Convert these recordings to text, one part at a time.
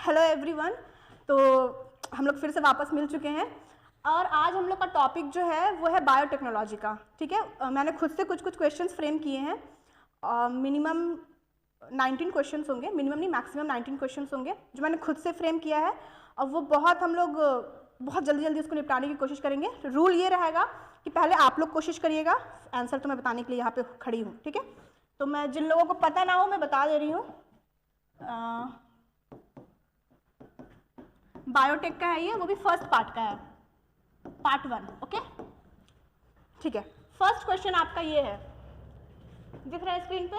Hello everyone. तो हम लोग फिर से वापस मिल चुके हैं और आज हम लोग का टॉपिक जो है वो है बायोटेक्नोलॉजी का। ठीक है, मैंने खुद से कुछ क्वेश्चंस फ्रेम किए हैं। मिनिमम 19 क्वेश्चंस होंगे, मिनिमम नहीं मैक्सिमम 19 क्वेश्चंस होंगे जो मैंने खुद से फ्रेम किया है। और वो हम लोग बहुत जल्दी उसको निपटाने की कोशिश करेंगे। रूल ये रहेगा कि पहले आप लोग कोशिश करिएगा, आंसर तो मैं बताने के लिए यहाँ पे खड़ी हूँ। ठीक है, तो मैं जिन लोगों को पता ना हो मैं बता दे रही हूँ। बायोटेक का है ये, वो भी फर्स्ट पार्ट का है, पार्ट 1। ओके, ठीक है। फर्स्ट क्वेश्चन आपका ये है, दिख रहा है स्क्रीन पे,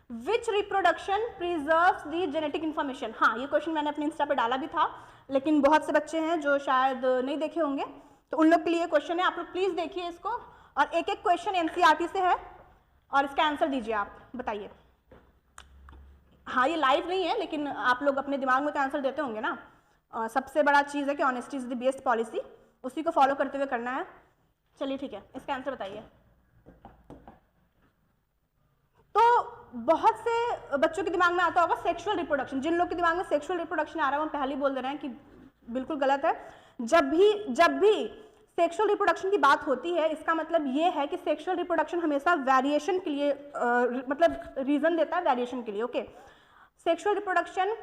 which reproduction preserves the genetic information. हाँ, ये क्वेश्चन मैंने अपने इंस्टा पे डाला भी था, लेकिन बहुत से बच्चे हैं जो शायद नहीं देखे होंगे, तो उन लोग के लिए क्वेश्चन है। आप लोग प्लीज देखिए इसको, और एक एक क्वेश्चन एनसीईआरटी से है और इसका आंसर दीजिए। आप बताइए। हाँ, ये लाइव नहीं है, लेकिन आप लोग अपने दिमाग में तो आंसर देते होंगे ना। सबसे बड़ा चीज़ है कि honesty is the best policy, उसी को फॉलो करते हुए करना है। चलिए ठीक है, इसका आंसर बताइए। तो बहुत से बच्चों के दिमाग में आता होगा सेक्सुअल रिप्रोडक्शन। जिन लोग के दिमाग में सेक्सुअल रिप्रोडक्शन आ रहा है वो पहले ही बोल दे रहे हैं कि बिल्कुल गलत है। जब भी सेक्सुअल रिप्रोडक्शन की बात होती है, इसका मतलब ये है कि सेक्सुअल रिप्रोडक्शन हमेशा वेरिएशन के लिए मतलब रीजन देता है वेरिएशन के लिए। ओके, सेक्सुअल रिप्रोडक्शन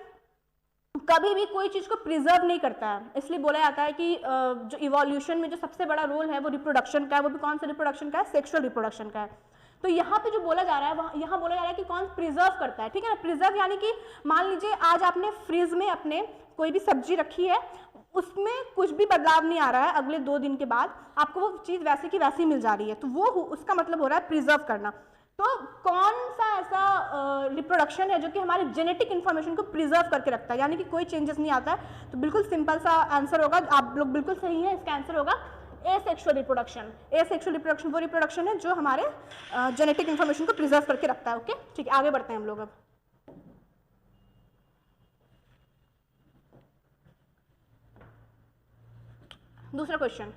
कभी भी कोई चीज को प्रिजर्व नहीं करता है, इसलिए बोला जाता है कि जो इवोल्यूशन में जो सबसे बड़ा रोल है वो रिप्रोडक्शन का है। वो भी कौन सा रिप्रोडक्शन का है? सेक्सुअल रिप्रोडक्शन का है। तो यहाँ पे जो बोला जा रहा है, यहाँ बोला जा रहा है कि कौन प्रिजर्व करता है। ठीक है ना, प्रिजर्व यानी कि मान लीजिए आज आपने फ्रिज में अपने कोई भी सब्जी रखी है, उसमें कुछ भी बदलाव नहीं आ रहा है, अगले 2 दिन के बाद आपको वो चीज वैसे की वैसी मिल जा रही है, तो वो उसका मतलब हो रहा है प्रिजर्व करना। तो कौन सा ऐसा रिप्रोडक्शन है जो कि हमारे जेनेटिक इंफॉर्मेशन को प्रिजर्व करके रखता है, यानी कि कोई चेंजेस नहीं आता है? तो बिल्कुल सिंपल सा आंसर होगा, आप लोग बिल्कुल सही है, इसका आंसर होगा एसेक्सुअल रिप्रोडक्शन। एसेक्सुअल रिप्रोडक्शन वो रिप्रोडक्शन है जो हमारे जेनेटिक इंफॉर्मेशन को प्रिजर्व करके रखता है। ओके, ठीक है, आगे बढ़ते हैं हम लोग अब। दूसरा question,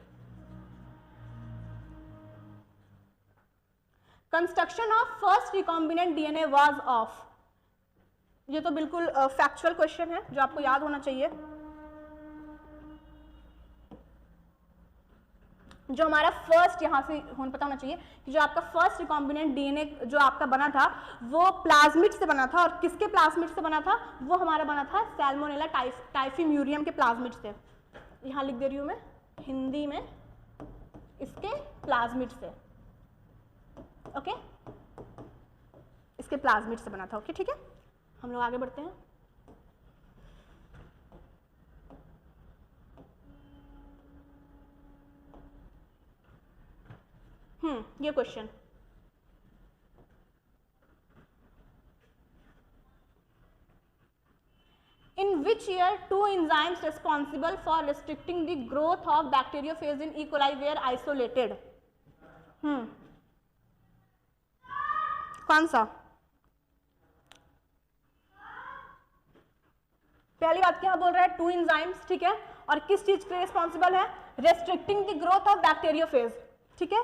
construction of first recombinant DNA was of. ये तो बिल्कुल फैक्चुअल क्वेश्चन है जो आपको याद होना चाहिए। जो हमारा फर्स्ट यहां से होना पता होना चाहिए कि जो आपका फर्स्ट रिकॉम्बिनेंट डीएनए जो आपका बना था वो प्लाज्मिड से बना था। और किसके प्लाज्मिड से बना था? वो हमारा बना था सैल्मोनेला टाइफीम्यूरियम के प्लाज्मिड से। यहां लिख दे रही हूं मैं हिंदी में, इसके प्लाज्मिड से। ओके, इसके प्लाज्मिड से बना था। ओके, ठीक है, हम लोग आगे बढ़ते हैं। ये question, in which year 2 enzymes responsible for restricting the growth of bacteriophage in E. coli were isolated? कौन सा? पहली बात क्या बोल रहा है? 2 enzymes, ठीक है, और किस चीज के रिस्पॉन्सिबल है? Restricting the growth of bacteriophage. ठीक है,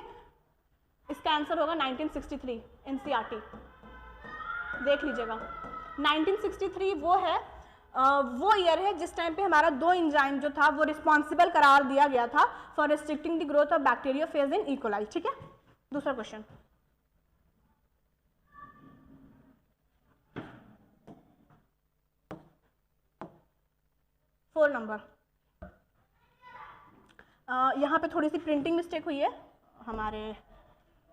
इसका आंसर होगा 1963, एनसीईआरटी देख लीजिएगा। 1963 वो है वो ईयर है जिस टाइम पे हमारा 2 एंजाइम जो था वो रिस्पॉन्सिबल करार दिया गया था for restricting the growth of bacteriophage in E coli. ठीक है, दूसरा क्वेश्चन, फोर नंबर। यहाँ पे थोड़ी सी प्रिंटिंग मिस्टेक हुई है हमारे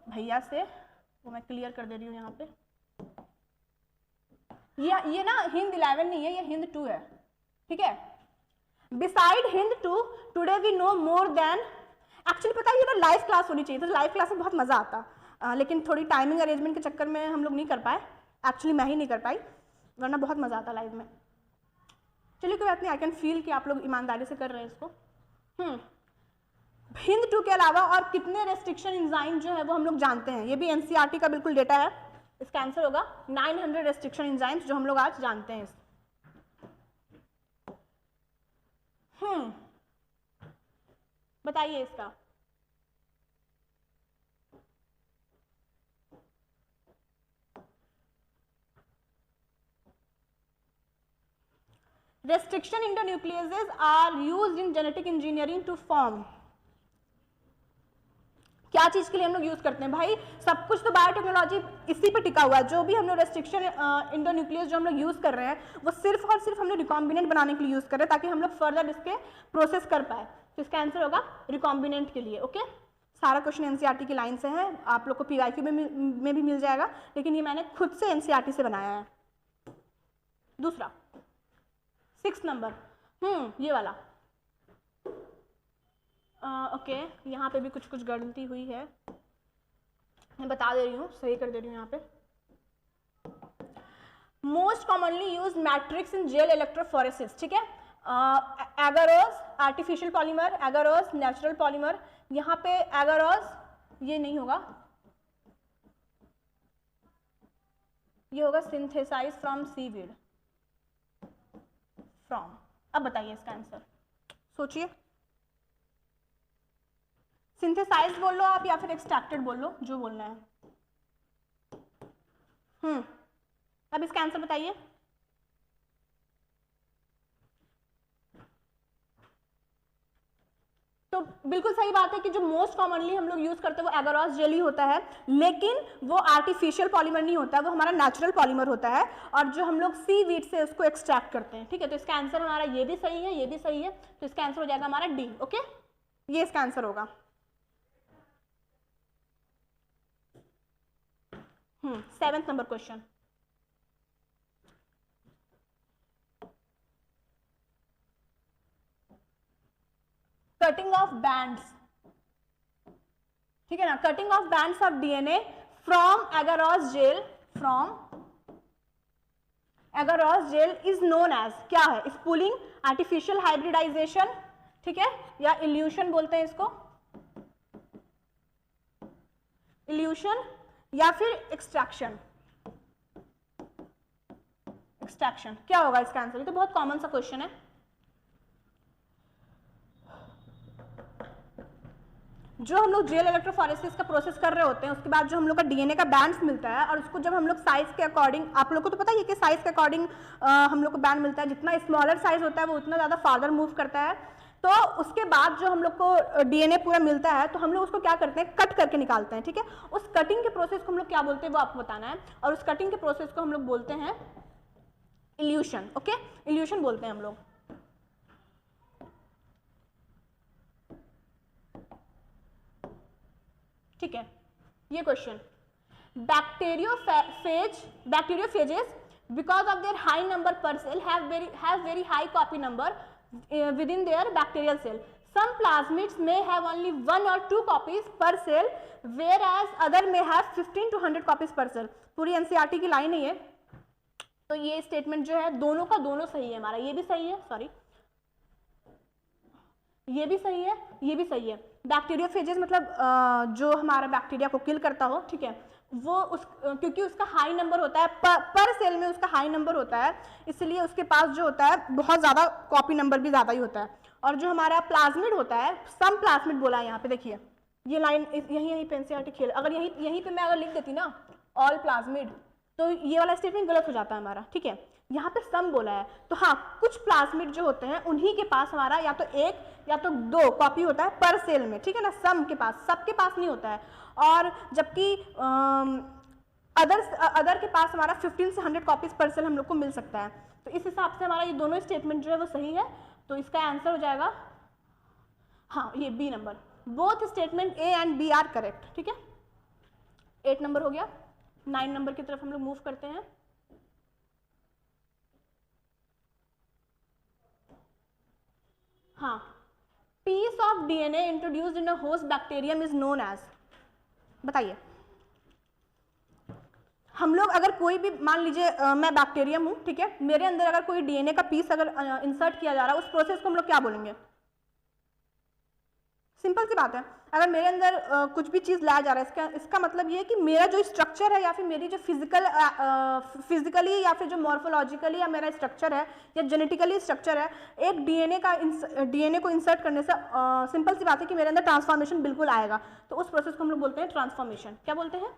भैया से, वो मैं क्लियर कर दे रही हूँ यहाँ पे। ये ना हिंद 11 नहीं है, ये हिंद 2 है। ठीक है, beside hind 2 today we know more than. Actually पता है ये ना लाइव क्लास होनी चाहिए, तो लाइव क्लास में बहुत मजा आता, लेकिन थोड़ी टाइमिंग अरेंजमेंट के चक्कर में हम लोग नहीं कर पाए। एक्चुअली मैं ही नहीं कर पाई, वरना बहुत मजा आता लाइव में। चलिए कोई बात नहीं, आई कैन फील कि आप लोग ईमानदारी से कर रहे हैं इसको। हिंद 2 के अलावा और कितने रेस्ट्रिक्शन एंजाइम जो है वो हम लोग जानते हैं, ये भी एनसीईआरटी का बिल्कुल डेटा है। इसका आंसर होगा 900 रेस्ट्रिक्शन एंजाइम्स जो हम लोग आज जानते हैं। बताइए इसका। restriction endonucleases are used in genetic engineering to form. क्या चीज के लिए हम लोग यूज करते हैं भाई? सब कुछ तो बायोटेक्नोलॉजी इसी पे टिका हुआ है। जो भी हम लोग रेस्ट्रिक्शन इंडोन्यूक्लियस जो हम लोग यूज कर रहे हैं वो सिर्फ और सिर्फ हम लोग रिकॉम्बिनेंट बनाने के लिए यूज कर रहे हैं ताकि हम लोग फर्दर इसके प्रोसेस कर पाए। तो इसका आंसर होगा रिकॉम्बिनेंट के लिए। ओके, सारा क्वेश्चन एनसीईआरटी की लाइन से है, आप लोग को पीवाईक्यू में भी मिल जाएगा, लेकिन ये मैंने खुद से एनसीईआरटी से बनाया है। दूसरा 6 नंबर, ये वाला ओके, यहाँ पे भी कुछ कुछ गलती हुई है, मैं बता दे रही हूँ, सही कर दे रही हूँ यहाँ पे। Most commonly use matrix in gel electrophoresis, ठीक है। Agarose artificial polymer, agarose natural polymer. यहाँ पे एगारोस ये नहीं होगा, ये होगा सिंथेसाइज फ्रॉम सीवीड फ्रॉम। अब बताइए इसका आंसर, सोचिए। सिंथेसाइज बोल लो आप या फिर एक्सट्रैक्टेड बोल लो, जो बोलना है। अब इसका आंसर बताइए। तो बिल्कुल सही बात है कि जो मोस्ट कॉमनली हम लोग यूज करते हैं वो एगारोस जेल ही होता है, लेकिन वो आर्टिफिशियल पॉलीमर नहीं होता है, वो हमारा नेचुरल पॉलीमर होता है, और जो हम लोग सीवीड से उसको एक्सट्रैक्ट करते हैं, ठीक है। तो इसका आंसर हमारा ये भी सही है, ये भी सही है, तो इसका आंसर हो जाएगा हमारा डी। ओके, ये इसका आंसर होगा। 7th number question, cutting of bands, ठीक है ना। Cutting of bands of DNA from agarose gel, from agarose gel is known as, क्या है? स्पूलिंग, आर्टिफिशियल हाइब्रिडाइजेशन, ठीक है, या इल्यूशन बोलते हैं इसको, इल्यूशन, या फिर एक्सट्रैक्शन। एक्सट्रैक्शन क्या होगा इसका आंसर? ये तो बहुत कॉमन सा क्वेश्चन है। जो हम लोग जेल इलेक्ट्रोफोरेसिस का प्रोसेस कर रहे होते हैं, उसके बाद जो हम लोग का डीएनए का बैंड्स मिलता है, और उसको जब हम लोग साइज के अकॉर्डिंग, आप लोग को तो पता ही है कि साइज के अकॉर्डिंग हम लोग को बैंड मिलता है, जितना स्मॉलर साइज होता है वो उतना ज़्यादा फार्दर मूव करता है। तो उसके बाद जो हम लोग को डीएनए पूरा मिलता है, तो हम लोग उसको क्या करते हैं? कट करके निकालते हैं, ठीक है। उस कटिंग के प्रोसेस को हम लोग क्या बोलते हैं वो आपको बताना है, और उस कटिंग के प्रोसेस को हम लोग बोलते हैं इल्यूशन। ओके, इल्यूशन बोलते हैं हम लोग। ठीक है, ये question, bacteriophages because of their high number per cell have very high copy number within their bacterial cell. Some plasmids may have only 1 or 2 copies per cell, whereas other may have 15 to 100 copies per cell. पूरी NCERT की line है ये। तो ये statement जो है दोनों का दोनों सही है हमारा, ये भी सही है, सॉरी ये भी सही है, ये भी सही है। बैक्टीरियोफेजेस मतलब जो हमारा बैक्टीरिया को किल करता हो, ठीक है, वो क्योंकि उसका हाई नंबर होता है, पर सेल में उसका हाई नंबर होता है, इसलिए उसके पास जो होता है बहुत ज़्यादा कॉपी नंबर भी ज़्यादा ही होता है। और जो हमारा प्लाज्मिड होता है, सम प्लाज्मिड बोला है यहाँ पे, देखिए ये लाइन यहीं पे एनसीईआरटी खेल, अगर यहीं पे मैं अगर लिख देती ना ऑल प्लाज्मिड, तो ये वाला स्टेटमेंट गलत हो जाता है हमारा, ठीक है। यहाँ पे सम बोला है, तो हाँ, कुछ प्लाज्मिड जो होते हैं उन्हीं के पास हमारा या तो 1 या तो 2 कॉपी होता है पर सेल में, ठीक है ना। सम के पास, सबके पास नहीं होता है, और जबकि अदर के पास हमारा 15 से 100 कॉपीज पर सेल हम लोग को मिल सकता है। तो इस हिसाब से हमारा ये दोनों स्टेटमेंट जो है वो सही है, तो इसका आंसर हो जाएगा हाँ ये B number. Both statement A and B are correct, ठीक है। 8 नंबर हो गया। 9 नंबर की तरफ हम लोग मूव करते हैं। हाँ, piece of DNA introduced in a host bacterium is known as, बताइए। हम लोग अगर कोई भी, मान लीजिए मैं बैक्टीरियम हूँ, ठीक है, मेरे अंदर अगर कोई डीएनए का पीस अगर इंसर्ट किया जा रहा है, उस प्रोसेस को हम लोग क्या बोलेंगे? सिंपल सी बात है, अगर मेरे अंदर कुछ भी चीज़ लाया जा रहा है, इसका मतलब ये है कि मेरा जो स्ट्रक्चर है या फिर मेरी जो फिजिकली या फिर जो मॉर्फोलॉजिकली या मेरा स्ट्रक्चर है या जेनेटिकली स्ट्रक्चर है, एक डीएनए को इंसर्ट करने से सिंपल सी बात है कि मेरे अंदर ट्रांसफॉर्मेशन बिल्कुल आएगा। तो उस प्रोसेस को हम लोग बोलते हैं ट्रांसफॉर्मेशन। क्या बोलते हैं?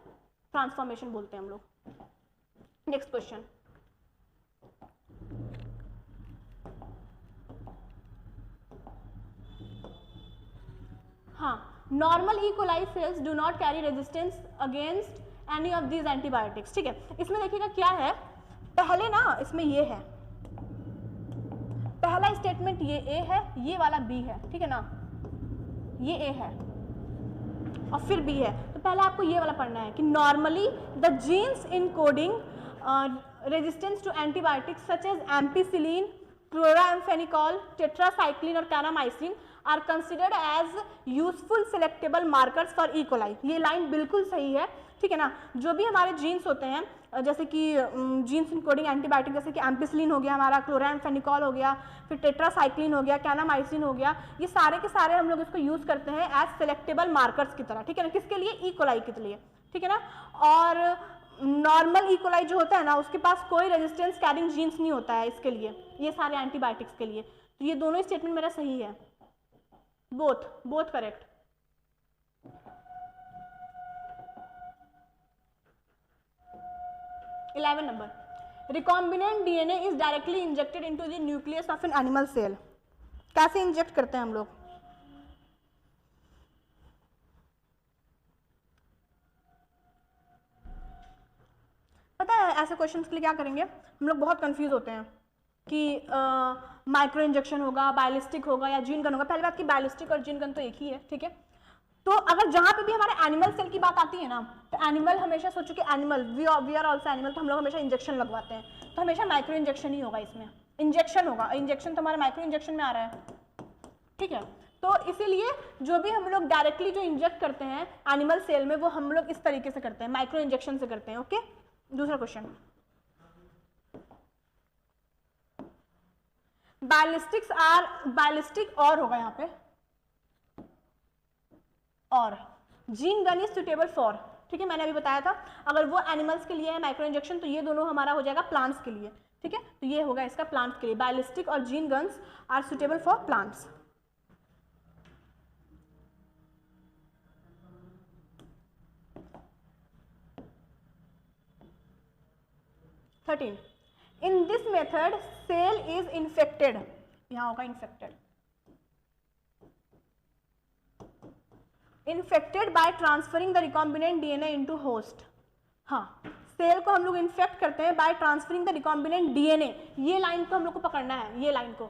ट्रांसफॉर्मेशन बोलते हैं हम लोग। नेक्स्ट क्वेश्चन, हाँ, normal E coli sales do not carry resistance against any of these antibiotics. ठीक है, इसमें देखिएगा क्या है, पहले ना इसमें ये है, पहला स्टेटमेंट ये ए है, ये वाला बी है, ठीक है ना, ये ए है और फिर बी है। तो पहले आपको ये वाला पढ़ना है कि normally the genes encoding resistance to antibiotics such as ampicillin, chloramphenicol, tetracycline और kanamycin are considered as useful selectable markers for E coli. ये लाइन बिल्कुल सही है, ठीक है ना। जो भी हमारे जीन्स होते हैं, जैसे कि जीन्स इन कोडिंग एंटीबायोटिक, जैसे कि एम्पिसिलिन हो गया हमारा, क्लोराम्फेनिकॉल हो गया, फिर टेट्रासाइक्लिन हो गया, कैनामाइसिन हो गया, ये सारे के सारे हम लोग इसको यूज करते हैं एज सेलेक्टेबल मार्कर्स की तरह, ठीक है ना, किसके लिए, ई कोलाई के लिए, ठीक है ना। और नॉर्मल ई कोलाई जो होता है ना, उसके पास कोई रेजिस्टेंस कैरिंग जीन्स नहीं होता है इसके लिए, ये सारे एंटीबायोटिक्स के लिए। तो ये दोनों स्टेटमेंट मेरा सही है, both correct. Eleven number, recombinant DNA is directly injected into the nucleus of an animal cell. कैसे इंजेक्ट करते हैं हम लोग, पता है ऐसे क्वेश्चंस के लिए क्या करेंगे हम लोग, बहुत कंफ्यूज होते हैं कि माइक्रो इंजेक्शन होगा, बायोलिस्टिक होगा या जीन गन होगा। पहली बात कि बायोलिस्टिक और जीन गन तो एक ही है, ठीक है। तो अगर जहां पे भी हमारे एनिमल सेल की बात आती है ना, तो एनिमल हमेशा सोचो कि animal, we are also animal, तो हम लोग हमेशा इंजेक्शन लगवाते हैं, तो हमेशा माइक्रो इंजेक्शन ही होगा, इसमें इंजेक्शन होगा, इंजेक्शन तो हमारा माइक्रो इंजेक्शन में आ रहा है, ठीक है। तो इसीलिए जो भी हम लोग डायरेक्टली जो इंजेक्ट करते हैं एनिमल सेल में, वो हम लोग इस तरीके से करते हैं, माइक्रो इंजेक्शन से करते हैं, ओके। दूसरा क्वेश्चन, बायोलिस्टिक और होगा यहाँ पे, और gene gun is suitable for, ठीक है, मैंने अभी बताया था, अगर वो एनिमल्स के लिए है माइक्रो इंजेक्शन, तो ये दोनों हमारा हो जाएगा प्लांट्स के लिए, ठीक है। तो ये होगा इसका प्लांट्स के लिए, बायोलिस्टिक और gene guns are suitable for plants. In this method cell is infected, यहाँ होगा infected, infected by transferring the recombinant DNA into host। हाँ, सेल को हम लोग इन्फेक्ट करते हैं by transferring the recombinant DNA। ये लाइन को हम लोग को पकड़ना है, ये लाइन को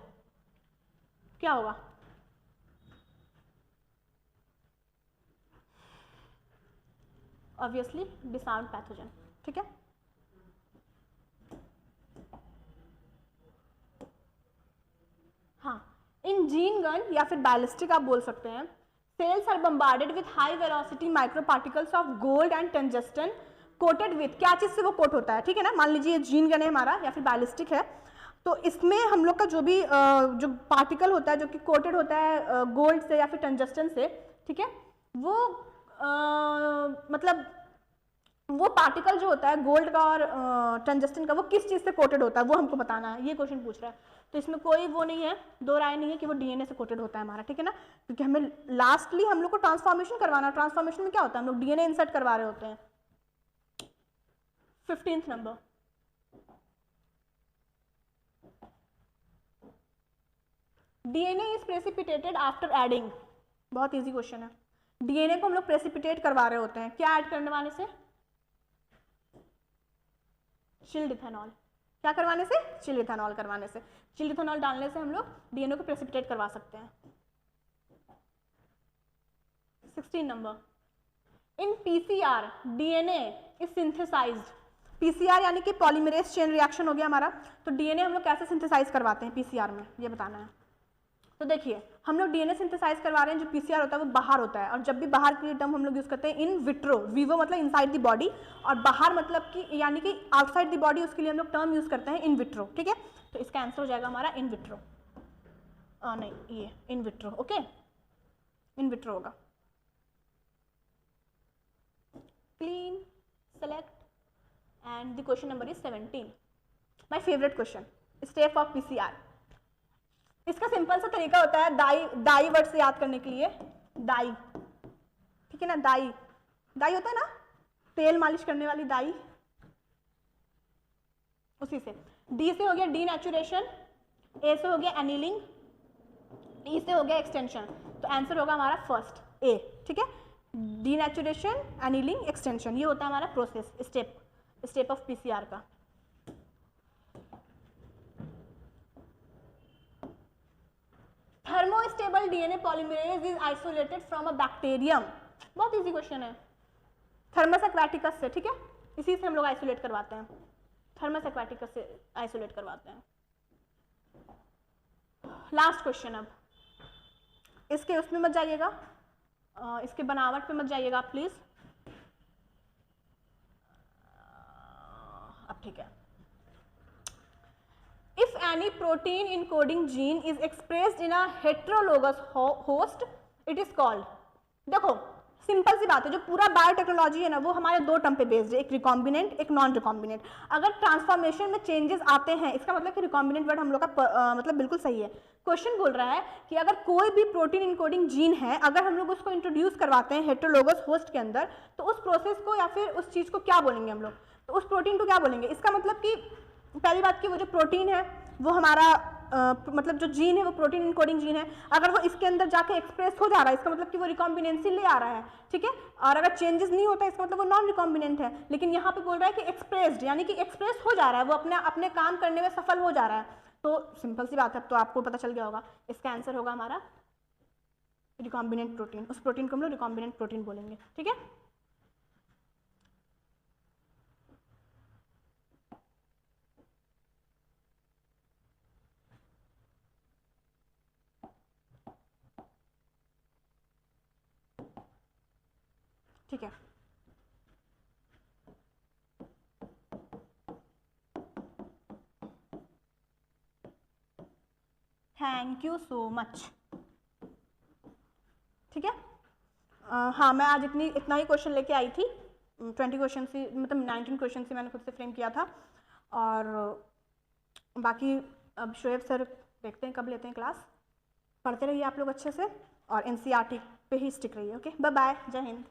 क्या होगा, ऑब्वियसली डिसआर्म्ड पैथोजन, ठीक है। हाँ, इन जीन गन या फिर बैलिस्टिक आप बोल सकते हैं, cells are bombarded with high velocity micro particles of gold and tungsten coated with, क्या चीज से वो कोट होता है, ठीक है ना। मान लीजिए जीन गन है हमारा या फिर बैलिस्टिक है, तो इसमें हम लोग का जो भी जो पार्टिकल होता है जो कि कोटेड होता है गोल्ड से या फिर टंजस्टन से, ठीक है, वो मतलब वो पार्टिकल जो होता है गोल्ड का और टंजस्टन का, वो किस चीज से कोटेड होता है वो हमको बताना है, ये क्वेश्चन पूछ रहा है। तो इसमें कोई वो नहीं है, दो राय नहीं है कि वो डीएनए से कोटेड होता है हमारा, ठीक है ना, क्योंकि हमें लास्टली हम लोग को ट्रांसफॉर्मेशन करवाना, ट्रांसफॉर्मेशन में क्या होता है, हम लोग डीएनए इंसर्ट करवा रहे होते हैं। 15th number, DNA is precipitated after adding, बहुत इजी क्वेश्चन है। डीएनए को हम लोग प्रेसिपिटेट करवा रहे होते हैं, क्या ऐड करने वाले से, चिल्ड इथेनॉल, क्या करवाने से, चिल्ड इथेनॉल करवाने से, चिल्ड इथेनॉल डालने से हम लोग डीएनए को प्रेसिपिटेट करवा सकते हैं। 16 number, in PCR DNA is synthesised, PCR यानी कि पॉलीमरेज चेन रिएक्शन हो गया हमारा, तो डीएनए हम लोग कैसे सिंथेसाइज करवाते हैं पीसीआर में, ये बताना है। तो देखिए हम लोग डीएनए सिंथेसाइज करवा रहे हैं, जो पीसीआर होता है वो बाहर होता है, और जब भी बाहर के लिए टर्म हम लोग यूज करते हैं इन विट्रो, वीवो मतलब इनसाइड द बॉडी, और बाहर मतलब कि यानी कि आउटसाइड द बॉडी, उसके लिए हम लोग टर्म यूज करते हैं इन विट्रो, ठीक है। तो इसका आंसर हो जाएगा हमारा इन विट्रो, नहीं ये in vitro, okay, in vitro होगा। Clean, select, and the question number is 17, my favourite question, step of PCR. इसका सिंपल सा तरीका होता है दाई वर्ड से याद करने के लिए, दाई, ठीक है ना, दाई होता है ना, तेल मालिश करने वाली दाई, उसी से। डी से हो गया डीनेचुरेशन, ए से हो गया एनीलिंग, ई से हो गया एक्सटेंशन, तो आंसर होगा हमारा फर्स्ट ए, ठीक है। डीनेचुरेशन, एनीलिंग, एक्सटेंशन, ये होता है हमारा प्रोसेस, स्टेप ऑफ पीसीआर का। Thermostable DNA polymerase is isolated from a bacterium, बहुत इजी क्वेश्चन है, थर्मस एक्वाटिकस से, ठीक है, इसी से हम लोग आइसोलेट करवाते हैं, थर्मस एक्वाटिकस से आइसोलेट करवाते हैं। लास्ट क्वेश्चन, अब इसके उसमें मत जाइएगा, इसके बनावट पे मत जाइएगा प्लीज, अब ठीक है। If any protein encoding gene is expressed in a heterologous host, it is called, देखो सिंपल सी बात है, जो पूरा बायोटेक्नोलॉजी है ना वो हमारे दो टर्म पे बेस्ड है, एक रिकॉम्बिनेंट, एक नॉन रिकॉम्बिनेंट। अगर ट्रांसफॉर्मेशन में चेंजेस आते हैं इसका मतलब कि रिकॉम्बिनेंट वर्ड हम लोग का मतलब बिल्कुल सही है। क्वेश्चन बोल रहा है कि अगर कोई भी प्रोटीन इनकोडिंग जीन है, अगर हम लोग उसको इंट्रोड्यूस करवाते हैं हेटेरोलोगस होस्ट के अंदर, तो उस प्रोसेस को या फिर उस चीज़ को क्या बोलेंगे हम लोग, तो उस प्रोटीन को क्या बोलेंगे। इसका मतलब कि पहली बात कि वो जो प्रोटीन है वो हमारा मतलब जो जीन है वो प्रोटीन इनकोडिंग जीन है, अगर वो इसके अंदर जाके एक्सप्रेस हो जा रहा है इसका मतलब कि वो रिकॉम्बिनेंसी ले आ रहा है, ठीक है। और अगर चेंजेस नहीं होता इसका मतलब वो नॉन रिकॉम्बिनेंट है, लेकिन यहाँ पे बोल रहा है कि एक्सप्रेस्ड, यानी कि एक्सप्रेस हो जा रहा है, वो अपने काम करने में सफल हो जा रहा है। तो सिंपल सी बात है, अब तो आपको पता चल गया होगा, इसका आंसर होगा हमारा रिकॉम्बिनेंट प्रोटीन। उस प्रोटीन को हम लोग रिकॉम्बिनेंट प्रोटीन बोलेंगे, ठीक है। ठीक है, थैंक यू सो मच, ठीक है। हाँ, मैं आज इतना ही क्वेश्चन लेके आई थी, 20 क्वेश्चन से, मतलब 19 क्वेश्चन से मैंने खुद से फ्रेम किया था, और बाकी अब शोएब सर देखते हैं कब लेते हैं क्लास। पढ़ते रहिए आप लोग अच्छे से, और एनसीईआरटी पे ही स्टिक रहिए। ओके, बाय बाय, जय हिंद।